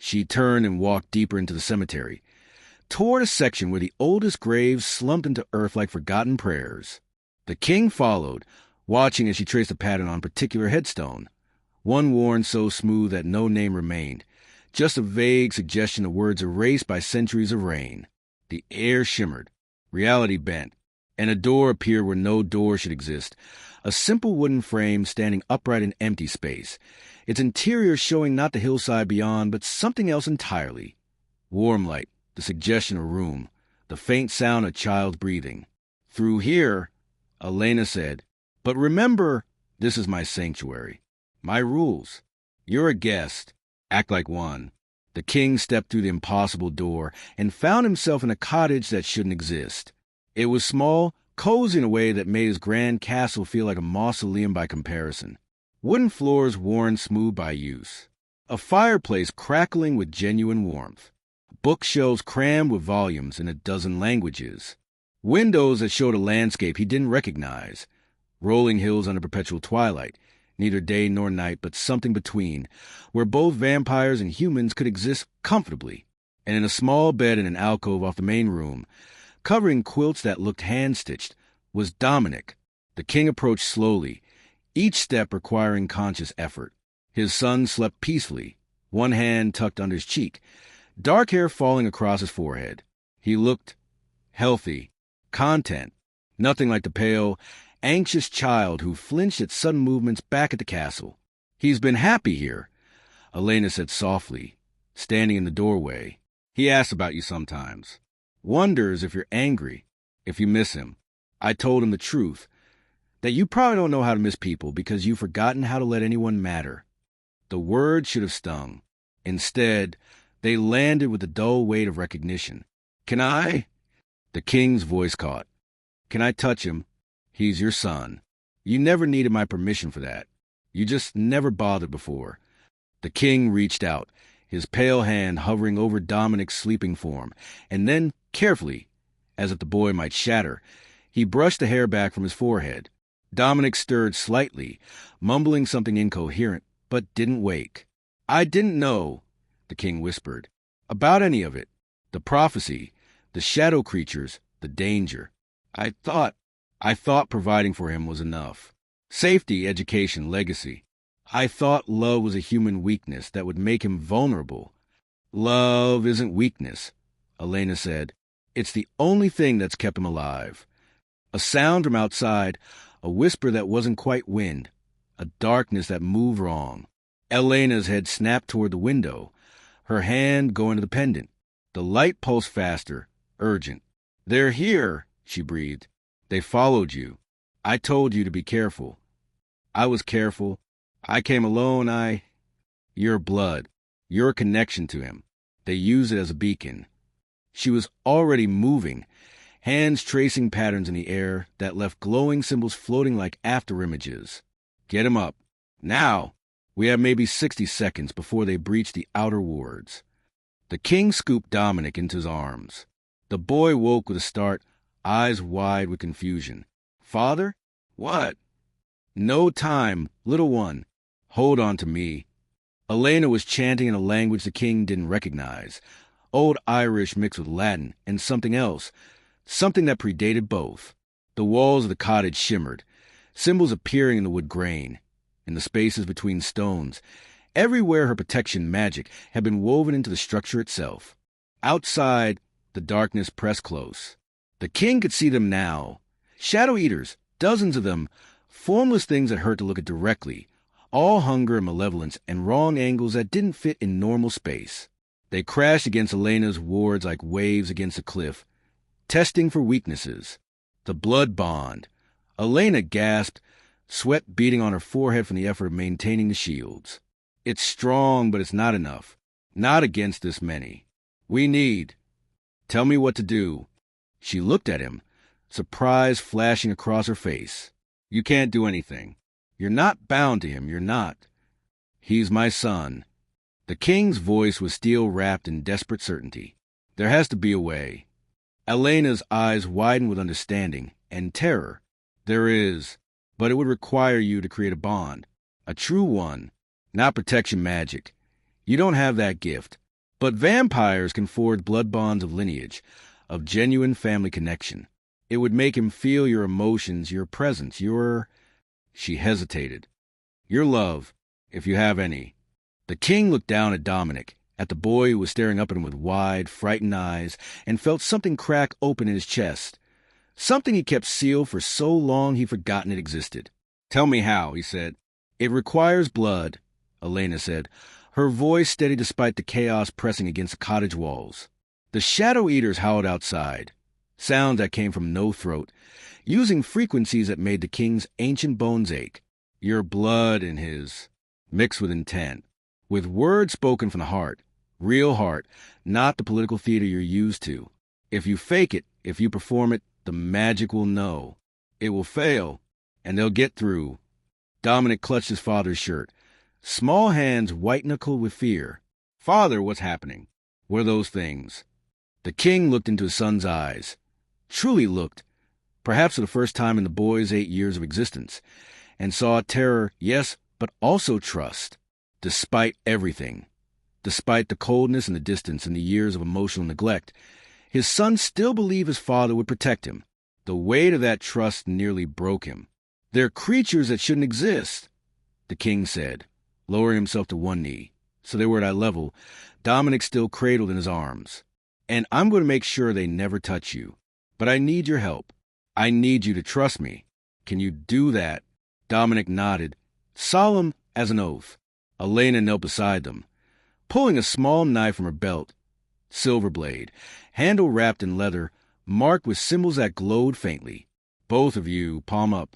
She turned and walked deeper into the cemetery, toward a section where the oldest graves slumped into earth like forgotten prayers. The king followed, watching as she traced a pattern on a particular headstone, one worn so smooth that no name remained, just a vague suggestion of words erased by centuries of rain. The air shimmered, reality bent, and a door appeared where no door should exist, a simple wooden frame standing upright in empty space, its interior showing not the hillside beyond, but something else entirely. Warm light, the suggestion of room, the faint sound of child breathing. "Through here," Elena said. "But remember, this is my sanctuary. My rules. You're a guest. Act like one." The king stepped through the impossible door and found himself in a cottage that shouldn't exist. It was small, cozy in a way that made his grand castle feel like a mausoleum by comparison. Wooden floors worn smooth by use. A fireplace crackling with genuine warmth. Bookshelves crammed with volumes in a dozen languages. Windows that showed a landscape he didn't recognize. Rolling hills under perpetual twilight, neither day nor night, but something between, where both vampires and humans could exist comfortably. And in a small bed in an alcove off the main room, covering quilts that looked hand-stitched, was Dominic. The king approached slowly, each step requiring conscious effort. His son slept peacefully, one hand tucked under his cheek, dark hair falling across his forehead. He looked healthy, content, nothing like the pale, anxious child who flinched at sudden movements back at the castle. "He's been happy here," Elena said softly, standing in the doorway. "He asks about you sometimes. Wonders if you're angry, if you miss him." I told him the truth, that you probably don't know how to miss people because you've forgotten how to let anyone matter. The words should have stung. Instead, they landed with the dull weight of recognition. "Can I?" The king's voice caught. "Can I touch him? He's your son. You never needed my permission for that. You just never bothered before." The king reached out, his pale hand hovering over Dominic's sleeping form, and then, carefully, as if the boy might shatter, he brushed the hair back from his forehead. Dominic stirred slightly, mumbling something incoherent, but didn't wake. "I didn't know," the king whispered, "about any of it. The prophecy, the shadow creatures, the danger. I thought providing for him was enough. Safety, education, legacy. I thought love was a human weakness that would make him vulnerable." "Love isn't weakness," Elena said. "It's the only thing that's kept him alive." A sound from outside, a whisper that wasn't quite wind, a darkness that moved wrong. Elena's head snapped toward the window, her hand going to the pendant. The light pulsed faster, urgent. "They're here," she breathed. "They followed you. I told you to be careful. I was careful. I came alone. Your blood, your connection to him. They used it as a beacon." She was already moving, hands tracing patterns in the air that left glowing symbols floating like afterimages. "Get him up. Now!" We have maybe 60 seconds before they breach the outer wards. The king scooped Dominic into his arms. The boy woke with a start, eyes wide with confusion. "Father? What?" "No time, little one. Hold on to me." Elena was chanting in a language the king didn't recognize. Old Irish mixed with Latin and something else, something that predated both. The walls of the cottage shimmered, symbols appearing in the wood grain, in the spaces between stones. Everywhere her protection magic had been woven into the structure itself. Outside, the darkness pressed close. The king could see them now. Shadow eaters, dozens of them, formless things that hurt to look at directly, all hunger and malevolence and wrong angles that didn't fit in normal space. They crashed against Elena's wards like waves against a cliff, testing for weaknesses. The blood bond. Elena gasped, sweat beading on her forehead from the effort of maintaining the shields. "It's strong, but it's not enough. Not against this many." We need. Tell me what to do. She looked at him, surprise flashing across her face. You can't do anything. You're not bound to him, you're not. He's my son. The king's voice was steel wrapped in desperate certainty. There has to be a way. Elena's eyes widened with understanding and terror. There is, but it would require you to create a bond. A true one, not protection magic. You don't have that gift. But vampires can forge blood bonds of lineage, of genuine family connection. It would make him feel your emotions, your presence, your... She hesitated. Your love, if you have any. The king looked down at Dominic, at the boy who was staring up at him with wide, frightened eyes, and felt something crack open in his chest. Something he kept sealed for so long he'd forgotten it existed. Tell me how, he said. It requires blood, Elena said, her voice steady despite the chaos pressing against the cottage walls. The shadow eaters howled outside, sounds that came from no throat, using frequencies that made the king's ancient bones ache. Your blood and his, mixed with intent, with words spoken from the heart, real heart, not the political theater you're used to. If you fake it, if you perform it, the magic will know. It will fail, and they'll get through. Dominic clutched his father's shirt, small hands white-knuckled with fear. Father, what's happening? What are those things? The king looked into his son's eyes. Truly looked, perhaps for the first time in the boy's 8 years of existence, and saw terror, yes, but also trust. Despite everything, despite the coldness and the distance and the years of emotional neglect, his son still believed his father would protect him. The weight of that trust nearly broke him. They're creatures that shouldn't exist, the king said, lowering himself to one knee, so they were at eye level, Dominic still cradled in his arms. And I'm going to make sure they never touch you. But I need your help. I need you to trust me. Can you do that? Dominic nodded, solemn as an oath. Elena knelt beside them, pulling a small knife from her belt. Silver blade, handle wrapped in leather, marked with symbols that glowed faintly. Both of you, palm up.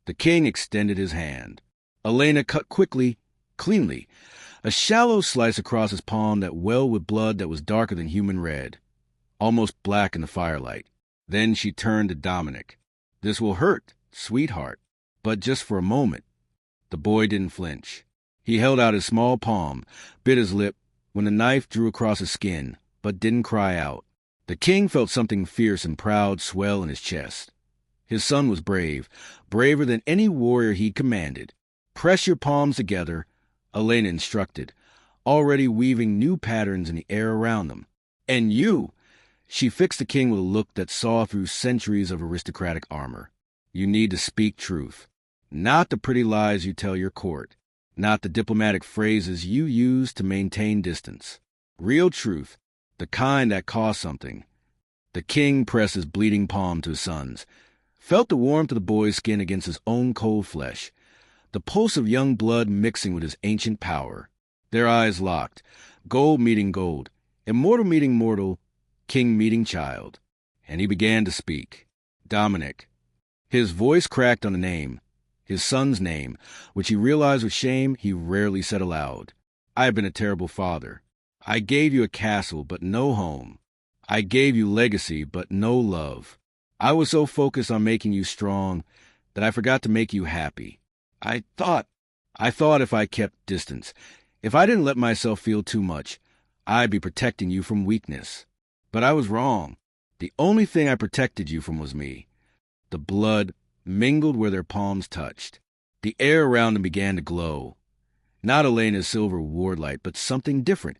The king extended his hand. Elena cut quickly, cleanly, a shallow slice across his palm that welled with blood that was darker than human red, almost black in the firelight. Then she turned to Dominic. This will hurt, sweetheart, but just for a moment. The boy didn't flinch. He held out his small palm, bit his lip when the knife drew across his skin, but didn't cry out. The king felt something fierce and proud swell in his chest. His son was brave, braver than any warrior he'd commanded. Press your palms together, Elena instructed, already weaving new patterns in the air around them. And you, she fixed the king with a look that saw through centuries of aristocratic armor. You need to speak truth, not the pretty lies you tell your court, not the diplomatic phrases you use to maintain distance. Real truth, the kind that costs something. The king pressed his bleeding palm to his son's, felt the warmth of the boy's skin against his own cold flesh, the pulse of young blood mixing with his ancient power. Their eyes locked, gold meeting gold, immortal meeting mortal, king meeting child. And he began to speak. Dominic. His voice cracked on a name, his son's name, which he realized with shame he rarely said aloud. I have been a terrible father. I gave you a castle, but no home. I gave you legacy, but no love. I was so focused on making you strong that I forgot to make you happy. I thought if I kept distance, if I didn't let myself feel too much, I'd be protecting you from weakness. But I was wrong. The only thing I protected you from was me. The blood mingled where their palms touched. The air around them began to glow. Not Elena's silver ward light, but something different.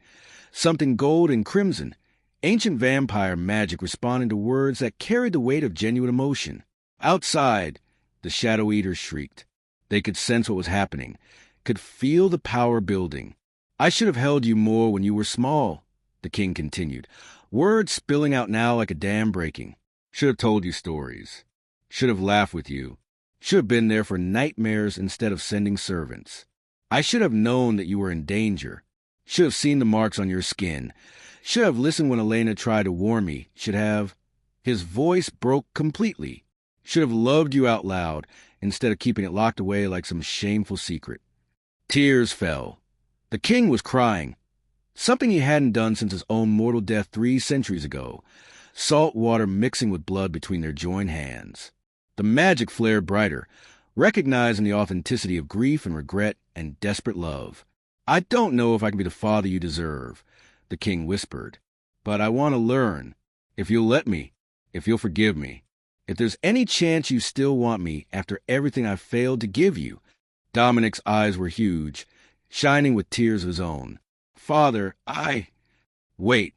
Something gold and crimson. Ancient vampire magic responding to words that carried the weight of genuine emotion. Outside, the shadow eaters shrieked. They could sense what was happening, could feel the power building. I should have held you more when you were small, the king continued, words spilling out now like a dam breaking. Should have told you stories. Should have laughed with you. Should have been there for nightmares instead of sending servants. I should have known that you were in danger. Should have seen the marks on your skin. Should have listened when Elena tried to warn me. Should have... His voice broke completely. Should have loved you out loud instead of keeping it locked away like some shameful secret. Tears fell. The king was crying. something he hadn't done since his own mortal death 3 centuries ago, salt water mixing with blood between their joined hands. The magic flared brighter, recognizing the authenticity of grief and regret and desperate love. "I don't know if I can be the father you deserve," the king whispered, "but I want to learn. If you'll let me, if you'll forgive me, if there's any chance you still want me after everything I've failed to give you." Dominic's eyes were huge, shining with tears of his own. "Father, Wait,"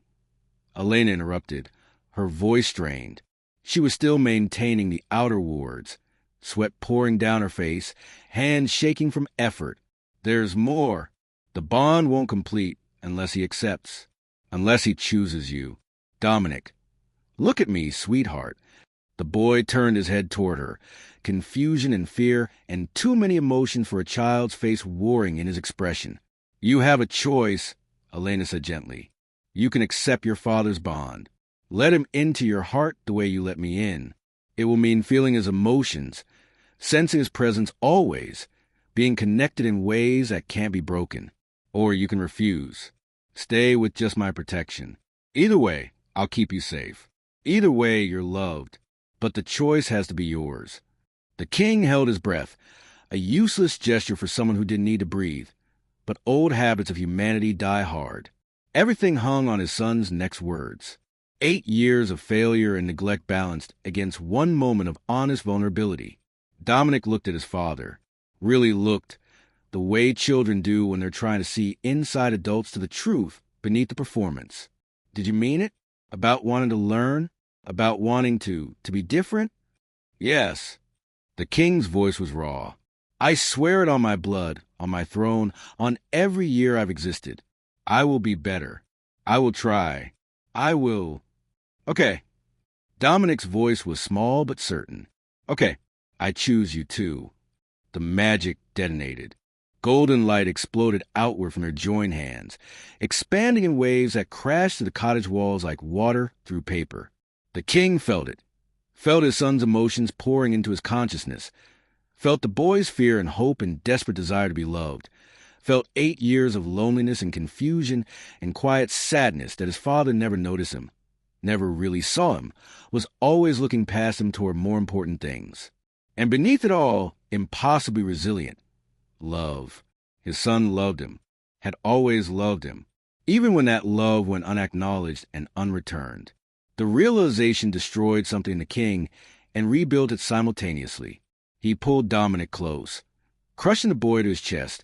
Elena interrupted, her voice strained. She was still maintaining the outer wards, sweat pouring down her face, hands shaking from effort. "There's more. The bond won't complete unless he accepts, unless he chooses you. Dominic, look at me, sweetheart." The boy turned his head toward her, confusion and fear and too many emotions for a child's face warring in his expression. "You have a choice," Elena said gently. "You can accept your father's bond. Let him into your heart the way you let me in. It will mean feeling his emotions, sensing his presence always, being connected in ways that can't be broken. Or you can refuse. Stay with just my protection. Either way, I'll keep you safe. Either way, you're loved. But the choice has to be yours." The king held his breath, a useless gesture for someone who didn't need to breathe. But old habits of humanity die hard. Everything hung on his son's next words. 8 years of failure and neglect balanced against one moment of honest vulnerability. Dominic looked at his father. Really looked, the way children do when they're trying to see inside adults to the truth beneath the performance. "Did you mean it? About wanting to learn? About wanting to be different?" "Yes." The king's voice was raw. "I swear it on my blood, on my throne, on every year I've existed. I will be better. I will try. I will." "Okay." Dominic's voice was small but certain. "Okay, I choose you too." The magic detonated. Golden light exploded outward from their joined hands, expanding in waves that crashed through the cottage walls like water through paper. The king felt it, felt his son's emotions pouring into his consciousness, felt the boy's fear and hope and desperate desire to be loved, felt 8 years of loneliness and confusion and quiet sadness that his father never noticed him, never really saw him, was always looking past him toward more important things. And beneath it all, impossibly resilient, love. His son loved him, had always loved him, even when that love went unacknowledged and unreturned. The realization destroyed something in the king and rebuilt it simultaneously. He pulled Dominic close, crushing the boy to his chest,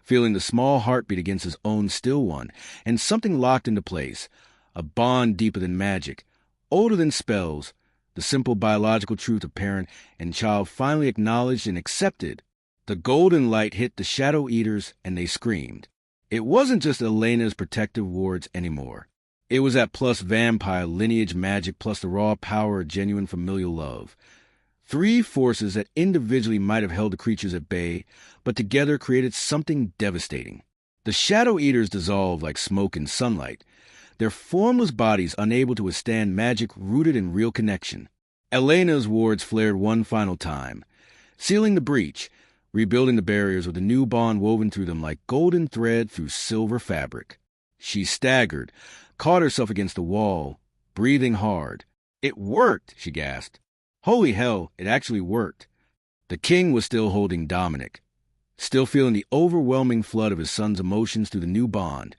feeling the small heartbeat against his own still one, and something locked into place, a bond deeper than magic, older than spells, the simple biological truth of parent and child finally acknowledged and accepted. The golden light hit the shadow eaters, and they screamed. It wasn't just Elena's protective wards anymore. It was that plus vampire lineage magic plus the raw power of genuine familial love. 3 forces that individually might have held the creatures at bay, but together created something devastating. The shadow eaters dissolved like smoke in sunlight, their formless bodies unable to withstand magic rooted in real connection. Elena's wards flared one final time, sealing the breach, rebuilding the barriers with a new bond woven through them like golden thread through silver fabric. She staggered, caught herself against the wall, breathing hard. "It worked," she gasped. Holy hell, it actually worked. The king was still holding Dominic, still feeling the overwhelming flood of his son's emotions through the new bond,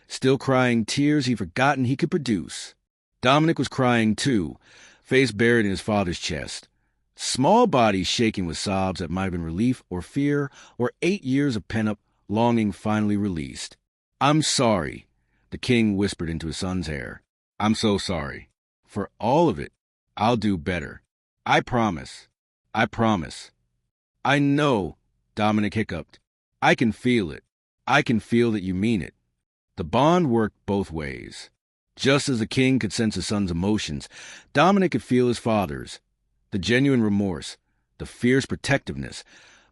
still crying tears he'd forgotten he could produce. Dominic was crying too, face buried in his father's chest, small body shaking with sobs that might have been relief or fear or 8 years of pent-up longing finally released. "I'm sorry," the king whispered into his son's hair. "I'm so sorry. For all of it, I'll do better. I promise. I promise." "I know," Dominic hiccuped. "I can feel it. I can feel that you mean it." The bond worked both ways. Just as the king could sense his son's emotions, Dominic could feel his father's. The genuine remorse, the fierce protectiveness,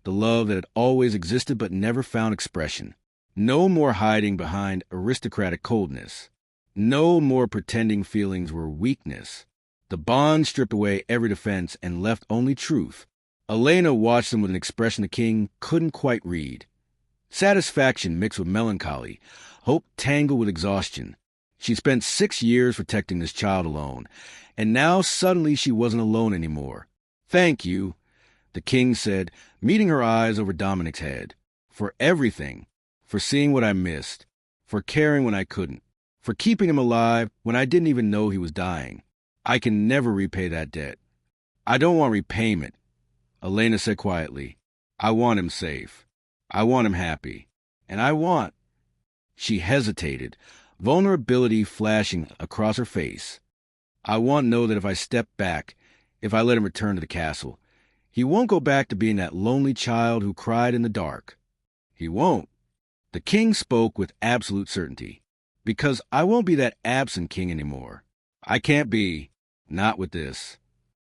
the love that had always existed but never found expression. No more hiding behind aristocratic coldness. No more pretending feelings were weakness. The bond stripped away every defense and left only truth. Elena watched him with an expression the king couldn't quite read. Satisfaction mixed with melancholy, hope tangled with exhaustion. She spent 6 years protecting this child alone, and now suddenly she wasn't alone anymore. "Thank you," the king said, meeting her eyes over Dominic's head. "For everything. For seeing what I missed. For caring when I couldn't. For keeping him alive when I didn't even know he was dying. I can never repay that debt." "I don't want repayment," Elena said quietly. "I want him safe. I want him happy. And I want—" She hesitated, vulnerability flashing across her face. "I want to know that if I step back, if I let him return to the castle, he won't go back to being that lonely child who cried in the dark. He won't." The king spoke with absolute certainty. "Because I won't be that absent king anymore. I can't be. Not with this."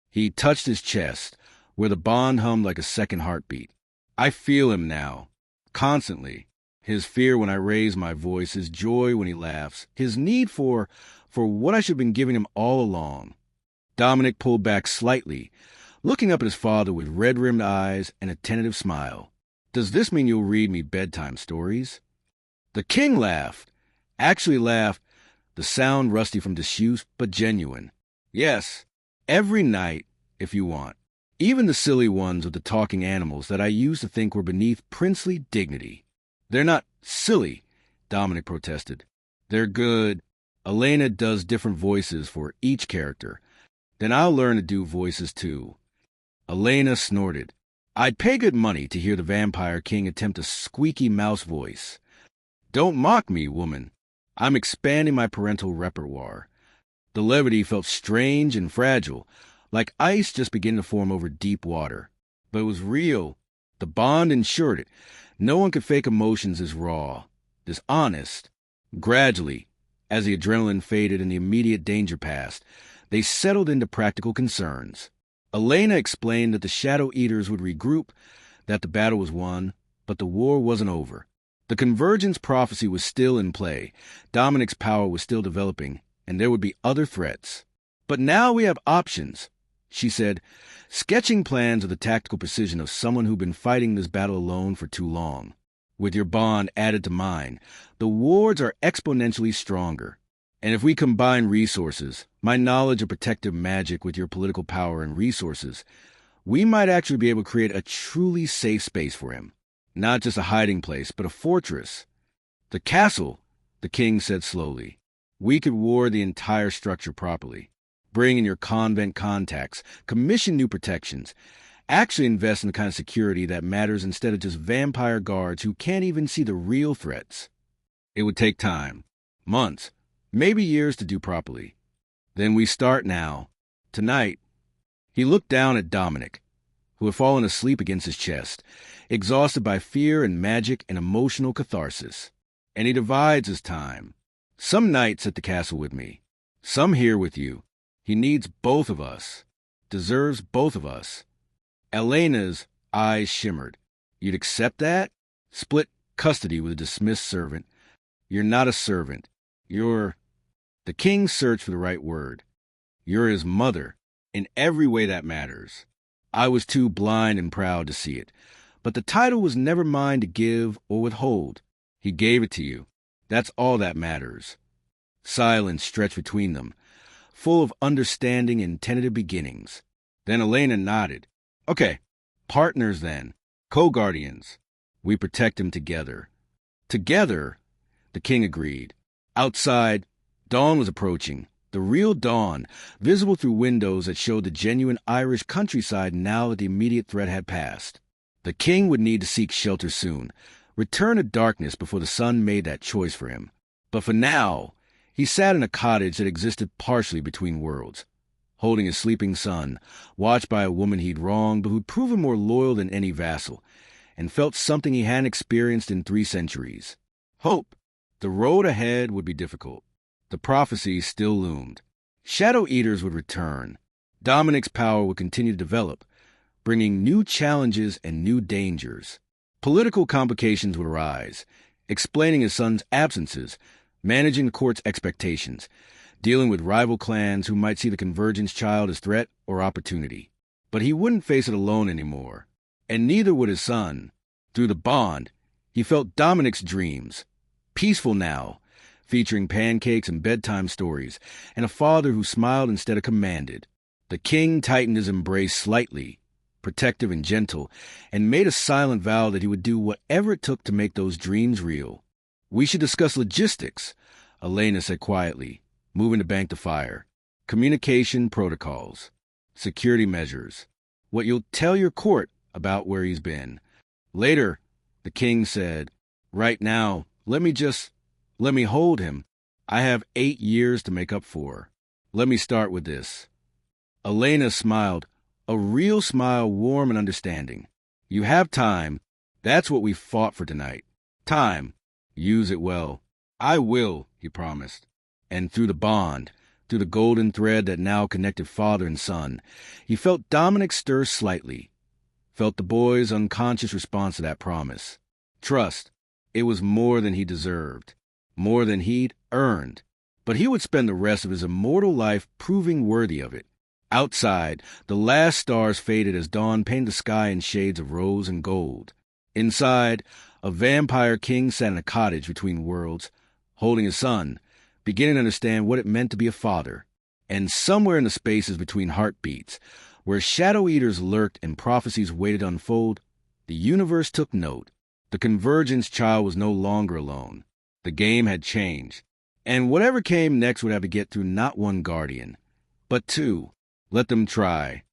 He touched his chest, where the bond hummed like a second heartbeat. "I feel him now. Constantly. His fear when I raise my voice, his joy when he laughs, his need for what I should have been giving him all along." Dominic pulled back slightly, looking up at his father with red-rimmed eyes and a tentative smile. "Does this mean you'll read me bedtime stories?" The king laughed. Actually laughed, the sound rusty from disuse, but genuine. "Yes, every night, if you want. Even the silly ones with the talking animals that I used to think were beneath princely dignity." "They're not silly," Dominic protested. "They're good. Elena does different voices for each character. Then I'll learn to do voices too." Elena snorted. "I'd pay good money to hear the Vampire King attempt a squeaky mouse voice." "Don't mock me, woman. I'm expanding my parental repertoire." The levity felt strange and fragile, like ice just beginning to form over deep water. But it was real. The bond ensured it. No one could fake emotions as raw, this honest. Gradually, as the adrenaline faded and the immediate danger passed, they settled into practical concerns. Elena explained that the Shadow Eaters would regroup, that the battle was won, but the war wasn't over. The convergence prophecy was still in play, Dominic's power was still developing, and there would be other threats. "But now we have options," she said, sketching plans with the tactical precision of someone who'd been fighting this battle alone for too long. "With your bond added to mine, the wards are exponentially stronger. And if we combine resources, my knowledge of protective magic with your political power and resources, we might actually be able to create a truly safe space for him. Not just a hiding place, but a fortress." "The castle," the king said slowly. "We could ward the entire structure properly. Bring in your convent contacts, commission new protections, actually invest in the kind of security that matters instead of just vampire guards who can't even see the real threats. It would take time, months, maybe years to do properly. Then we start now, tonight." He looked down at Dominic, who had fallen asleep against his chest, exhausted by fear and magic and emotional catharsis. "And he divides his time. Some nights at the castle with me, some here with you. He needs both of us. Deserves both of us." Elena's eyes shimmered. "You'd accept that? Split custody with a dismissed servant. You're not a servant. You're—" The king searched for the right word. "You're his mother, in every way that matters." I was too blind and proud to see it. But the title was never mine to give or withhold. He gave it to you. That's all that matters. Silence stretched between them, full of understanding and tentative beginnings. Then Elena nodded. "Okay, partners then. Co-guardians. We protect him together." "Together," the king agreed. Outside, dawn was approaching. The real dawn, visible through windows that showed the genuine Irish countryside now that the immediate threat had passed. The king would need to seek shelter soon, return to darkness before the sun made that choice for him. But for now, he sat in a cottage that existed partially between worlds, holding his sleeping son, watched by a woman he'd wronged but who'd proven more loyal than any vassal, and felt something he hadn't experienced in 3 centuries. Hope. The road ahead would be difficult. The prophecy still loomed. Shadow Eaters would return. Dominic's power would continue to develop, bringing new challenges and new dangers. Political complications would arise, explaining his son's absences, managing the court's expectations, dealing with rival clans who might see the Convergence child as threat or opportunity. But he wouldn't face it alone anymore, and neither would his son. Through the bond, He felt Dominic's dreams, peaceful now, featuring pancakes and bedtime stories, and a father who smiled instead of commanded. The king tightened his embrace slightly, protective and gentle, and made a silent vow that he would do whatever it took to make those dreams real. "We should discuss logistics," Elena said quietly, moving the bank to fire. "Communication protocols, security measures, what you'll tell your court about where he's been." "Later," the king said. "Right now, let me hold him. I have 8 years to make up for. Let me start with this." Elena smiled, a real smile, warm and understanding. "You have time. That's what we fought for tonight. Time. Use it well." "I will," he promised. And through the bond, through the golden thread that now connected father and son, he felt Dominic stir slightly, felt the boy's unconscious response to that promise. Trust. It was more than he deserved, more than he'd earned. But he would spend the rest of his immortal life proving worthy of it. Outside, the last stars faded as dawn painted the sky in shades of rose and gold. Inside, a vampire king sat in a cottage between worlds, holding his son, beginning to understand what it meant to be a father. And somewhere in the spaces between heartbeats, where shadow eaters lurked and prophecies waited to unfold, the universe took note. The Convergence child was no longer alone. The game had changed. And whatever came next would have to get through not one guardian, but two. Let them try.